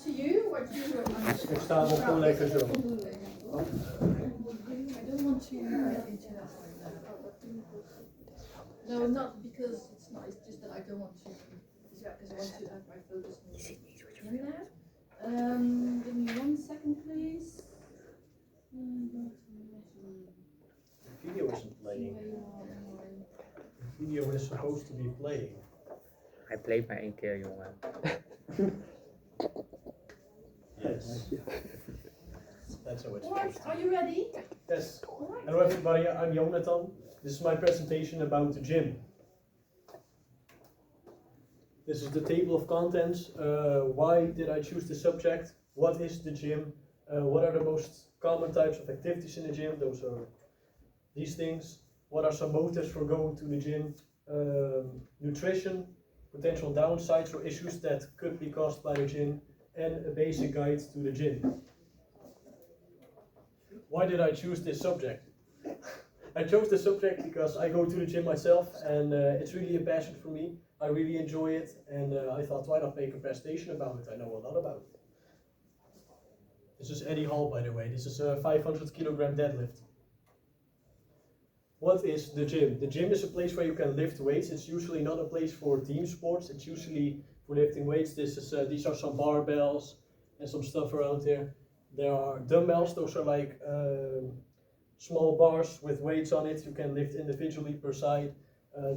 to you. What do you want? Ik sta wel gewoon lekker zo. I don't want to get into that right now. No, not because it's not. It's just that I don't want to. Because I want to have my focus on hearing that. Give me 1 second, please. The video isn't playing. The video is supposed to be playing. Hij playt maar 1 keer, jongen. Yes. That's how it's supposed Alright, to be. are you ready? Yes. Hello everybody, I'm Jonathan. This is my presentation about the gym. This is the table of contents. Why did I choose the subject? What is the gym? What are the most common types of activities in the gym? Those are these things. What are some motives for going to the gym? Nutrition, potential downsides or issues that could be caused by the gym, and a basic guide to the gym. Why did I choose this subject? I chose this subject because I go to the gym myself, and it's really a passion for me. I really enjoy it, and I thought, why not make a presentation about it? I know a lot about it. This is Eddie Hall, by the way. This is a 500 kilogram deadlift. What is the gym? The gym is a place where you can lift weights. It's usually not a place for team sports. It's usually for lifting weights. These are some barbells and some stuff around here. There are dumbbells. Those are like small bars with weights on it. You can lift individually per side.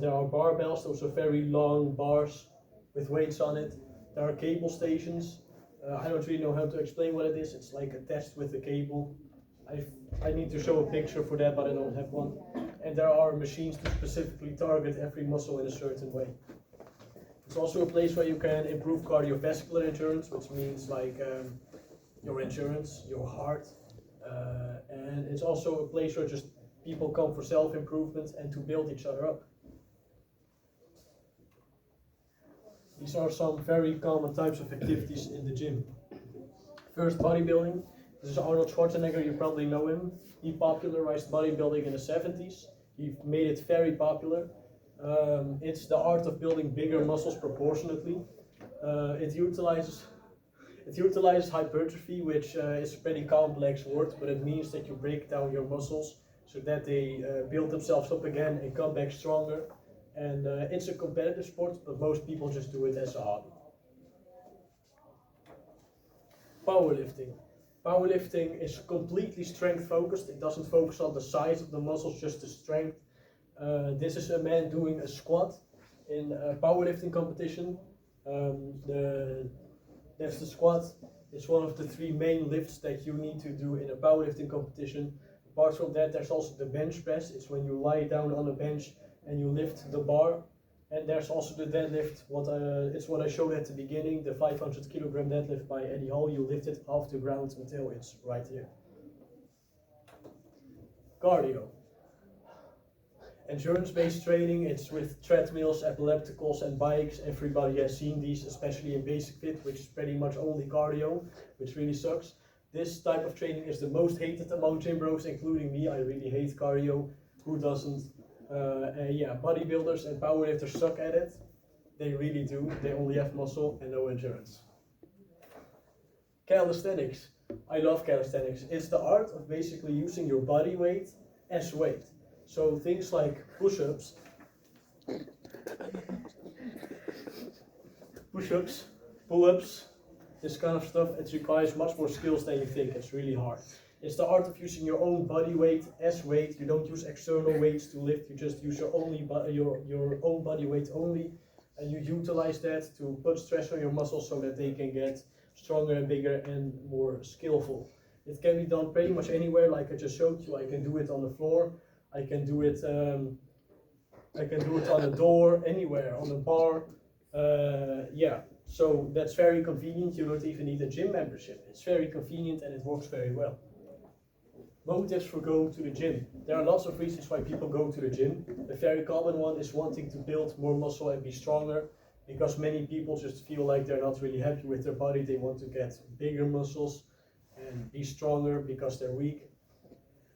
There are barbells. Those are very long bars with weights on it. There are cable stations. I don't really know how to explain what it is. It's like attached with a cable. I need to show a picture for that, but I don't have one. And there are machines to specifically target every muscle in a certain way. It's also a place where you can improve cardiovascular endurance, which means like your endurance, your heart. And it's also a place where just people come for self-improvement and to build each other up. These are some very common types of activities in the gym. First, bodybuilding. This is Arnold Schwarzenegger, you probably know him. He popularized bodybuilding in the 70s. He made it very popular. It's the art of building bigger muscles proportionately. It utilizes hypertrophy, which is a pretty complex word, but it means that you break down your muscles so that they build themselves up again and come back stronger. And it's a competitive sport, but most people just do it as a hobby. Powerlifting. Powerlifting is completely strength focused. It doesn't focus on the size of the muscles, just the strength. This is a man doing a squat in a powerlifting competition. That's the squat. It's one of the 3 main lifts that you need to do in a powerlifting competition. Apart from that, there's also the bench press. It's when you lie down on a bench and you lift the bar. And there's also the deadlift. It's what I showed at the beginning, the 500 kilogram deadlift by Eddie Hall. You lift it off the ground until it's right here. Cardio. Endurance-based training, it's with treadmills, ellipticals and bikes. Everybody has seen these, especially in Basic Fit, which is pretty much only cardio, which really sucks. This type of training is the most hated among gym bros, including me. I really hate cardio. Who doesn't? Yeah, bodybuilders and powerlifters suck at it. They really do. They only have muscle and no endurance. Calisthenics. I love calisthenics. It's the art of basically using your body weight as weight. So things like push-ups, pull-ups, this kind of stuff, it requires much more skills than you think. It's really hard. It's the art of using your own body weight as weight. You don't use external weights to lift. You just use your own body weight only, and you utilize that to put stress on your muscles so that they can get stronger and bigger and more skillful. It can be done pretty much anywhere, like I just showed you. I can do it on the floor. I can do it on a door, anywhere, on a bar. Yeah, so that's very convenient. You don't even need a gym membership. It's very convenient and it works very well. Motives for going to the gym. There are lots of reasons why people go to the gym. A very common one is wanting to build more muscle and be stronger, because many people just feel like they're not really happy with their body. They want to get bigger muscles and be stronger because they're weak.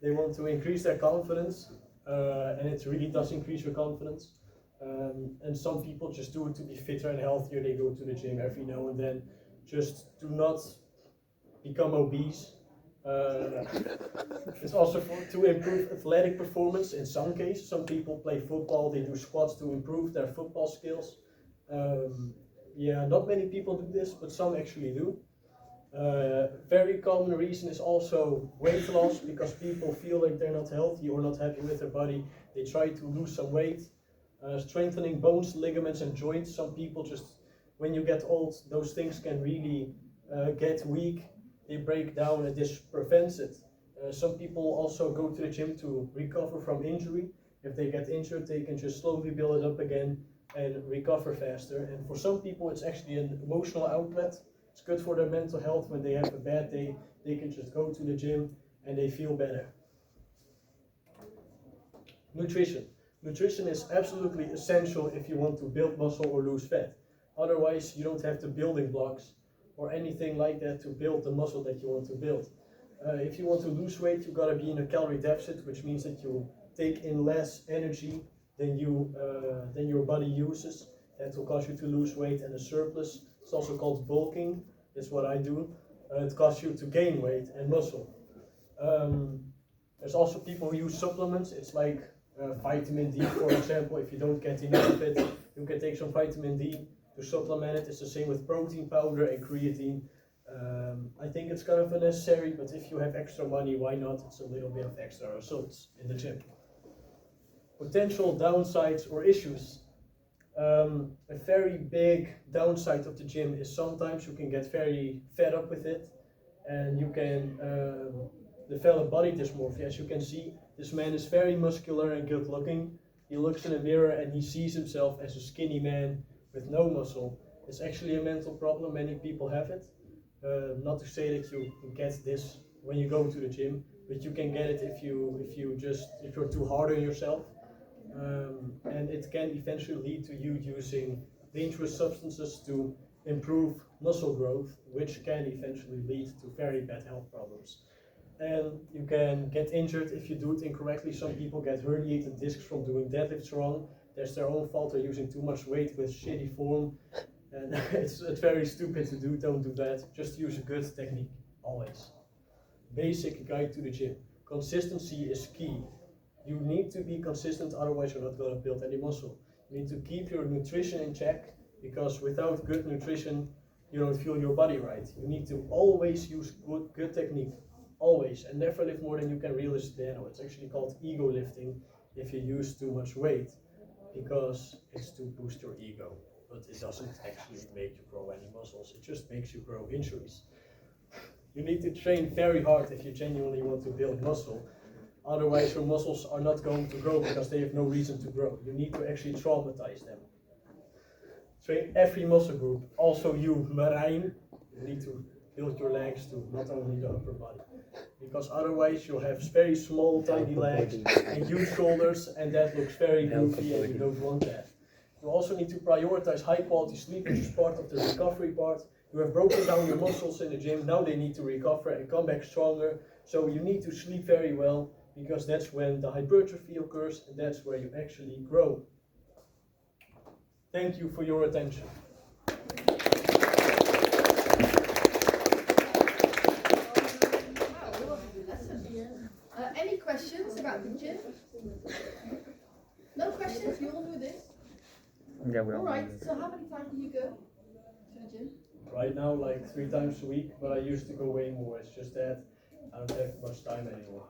They want to increase their confidence, and it really does increase your confidence. And some people just do it to be fitter and healthier. They go to the gym every now and then. just do not become obese. It's also to improve athletic performance in some cases. Some people play football, they do squats to improve their football skills. Yeah, not many people do this, but some actually do. Very common reason is also weight loss, because people feel like they're not healthy or not happy with their body. They try to lose some weight. Strengthening bones, ligaments and joints. Some people just, when you get old, those things can really get weak. They break down and this prevents it. Some people also go to the gym to recover from injury. If they get injured, they can just slowly build it up again and recover faster. And for some people, it's actually an emotional outlet. It's good for their mental health. When they have a bad day, they can just go to the gym and they feel better. Nutrition. Nutrition is absolutely essential if you want to build muscle or lose fat. Otherwise, you don't have the building blocks or anything like that to build the muscle that you want to build. If you want to lose weight, you gotta be in a calorie deficit, which means that you take in less energy than your body uses. That will cause you to lose weight, and a surplus, it's also called bulking. That's what I do. It causes you to gain weight and muscle. There's also people who use supplements. It's like vitamin D, for example. If you don't get enough of it, you can take some vitamin D to supplement it. It's the same with protein powder and creatine. I think it's kind of unnecessary, but if you have extra money, why not? It's a little bit of extra results in the gym. Potential downsides or issues. A very big downside of the gym is sometimes you can get very fed up with it, and you can develop body dysmorphia. As you can see, this man is very muscular and good looking. He looks in a mirror and he sees himself as a skinny man with no muscle. It's actually a mental problem. Many people have it. Not to say that you get this when you go to the gym, but you can get it if you're too hard on yourself. And it can eventually lead to you using dangerous substances to improve muscle growth, which can eventually lead to very bad health problems. And you can get injured if you do it incorrectly. Some people get herniated discs from doing deadlifts wrong. That's their own fault. They're using too much weight with shitty form, and it's very stupid to do. Don't do that. Just use a good technique, always. Basic guide to the gym. Consistency is key. You need to be consistent, otherwise you're not going to build any muscle. You need to keep your nutrition in check, because without good nutrition, you don't feel your body right. You need to always use good technique, always, and never lift more than you can realistically handle. It's actually called ego lifting if you use too much weight, because it's to boost your ego, but it doesn't actually make you grow any muscles. It just makes you grow injuries. You need to train very hard if you genuinely want to build muscle. Otherwise, your muscles are not going to grow because they have no reason to grow. You need to actually traumatize them. Train every muscle group. Also you, Marijn, you need to build your legs too, not only the upper body. Because otherwise you'll have very small, tiny legs and huge shoulders, and that looks very goofy, and you don't want that. You also need to prioritize high quality sleep, which is part of the recovery part. You have broken down your muscles in the gym, now they need to recover and come back stronger. So you need to sleep very well, because that's when the hypertrophy occurs, and that's where you actually grow. Thank you for your attention. Wow, lovely lesson. Any questions about the gym? No questions? We all do this? Yeah, we all Alright, do. so how many times do you go to the gym? Right now, like 3 times a week, but I used to go way more. It's just that I don't have much time anymore.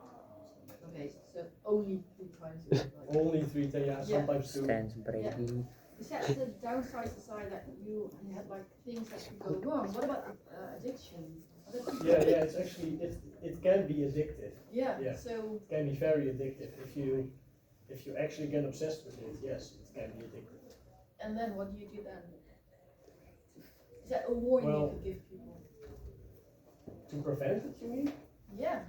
Okay, so only 3 times a week. Right? Only 3 times, yeah, sometimes 2. Stands Brady. You said the downside aside that you had like things that could go wrong. What about addiction? Yeah, it's actually, it can be addictive. Yeah, Yeah. so It can be very addictive. If you actually get obsessed with it, yes, it can be addictive. and then what do you do then? Is that a warning Well, you could give people? To prevent it, you mean? Yeah.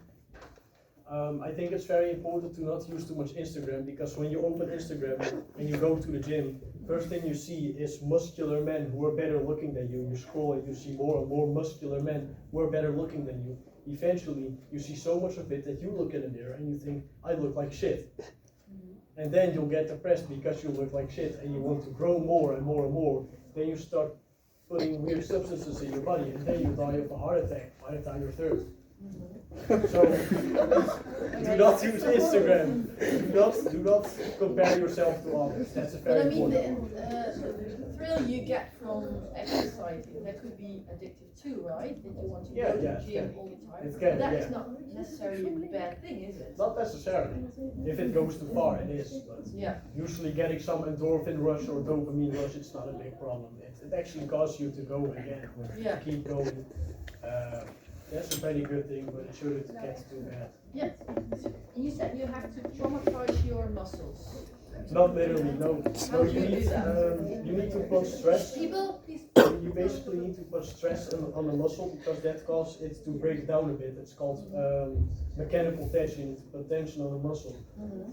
I think it's very important to not use too much Instagram, because when you open Instagram and you go to the gym, first thing you see is muscular men who are better looking than you. You scroll and you see more and more muscular men who are better looking than you. Eventually, you see so much of it that you look in the mirror and you think, I look like shit. And then you'll get depressed because you look like shit and you want to grow more and more and more. Then you start putting weird substances in your body, and then you die of a heart attack by the time you're 30. So do not use Instagram. Do not compare yourself to others. That's a But I very mean, important one. the thrill you get from exercising, that could be addictive too, right? That you want to Yeah, go to yeah, the it gym can. all the time. It can, That yeah. is not necessarily a bad thing, is it? Not necessarily. If it goes too far, it is. But Yeah. usually getting some endorphin rush or dopamine rush, it's not a big problem. It actually causes you to go again, Yeah. to keep going. That's a very good thing, but it shouldn't get too bad. Yeah. And you said you have to traumatize your muscles. Not literally, no. How No, do you do that? you need to put stress. People, please. You basically need to put stress on the muscle because that causes it to break down a bit. It's called mechanical tension. You need to put tension on the muscle.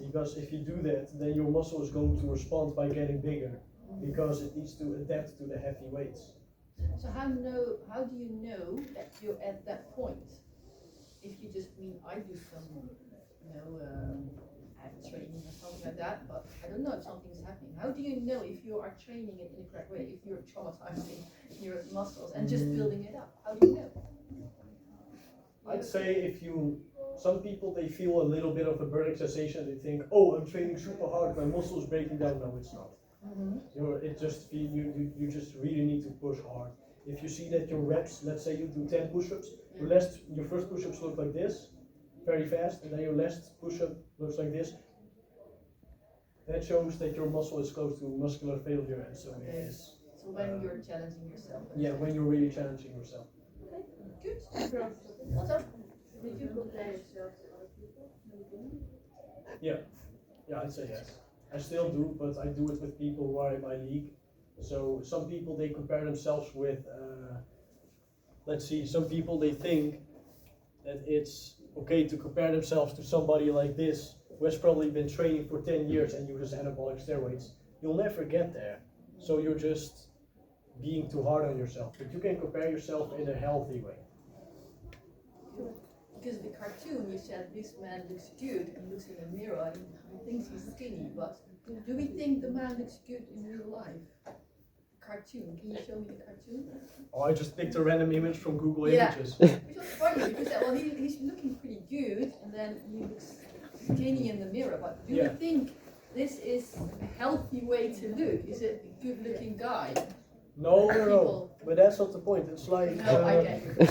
Because if you do that, then your muscle is going to respond by getting bigger because it needs to adapt to the heavy weights. So how do you know that you're at that point? If you just mean I do some, training or something like that, but I don't know if something's happening. How do you know if you are training it in the correct way? If you're traumatizing your muscles and just building it up, how do you know? I'd say some people they feel a little bit of a burning sensation. They think, oh, I'm training super hard, my muscle is breaking down. No, it's not. You just really need to push hard. If you see that your reps, let's say you do 10 push-ups, your first push-ups look like this, very fast, and then your last push-up looks like this. That shows that your muscle is close to muscular failure, and so it is. So when you're challenging yourself. Yeah, when you're really challenging yourself. Okay, good. What's up? Did you compare yourself to other people? Yeah, I'd say yes. I still do, but I do it with people who are in my league. So some people they compare themselves with, some people they think that it's okay to compare themselves to somebody like this who has probably been training for 10 years and uses anabolic steroids. You'll never get there. So you're just being too hard on yourself. But you can compare yourself in a healthy way. Because the cartoon, you said this man looks good, he looks in the mirror and he thinks he's skinny, but do we think the man looks good in real life? Cartoon, can you show me the cartoon? Oh, I just picked a random image from Google Yeah. Images. Which was funny because he's looking pretty good and then he looks skinny in the mirror, but do you think this is a healthy way to look? Is it a good looking guy? No, but that's not the point. It's like No, I get it.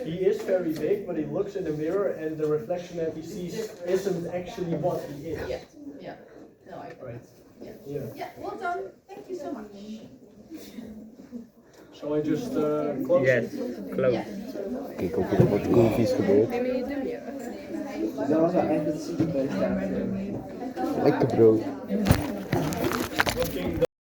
he is very big, but he looks in the mirror and the reflection that he sees isn't actually what he is. Yeah. No, I get it. Right. Yeah. Yeah, well done. Thank you so much. Shall I just close Yes, it? close. Kijk, ook er wordt koelvies geboord. Dat was eigenlijk het zieke. Lekker bro.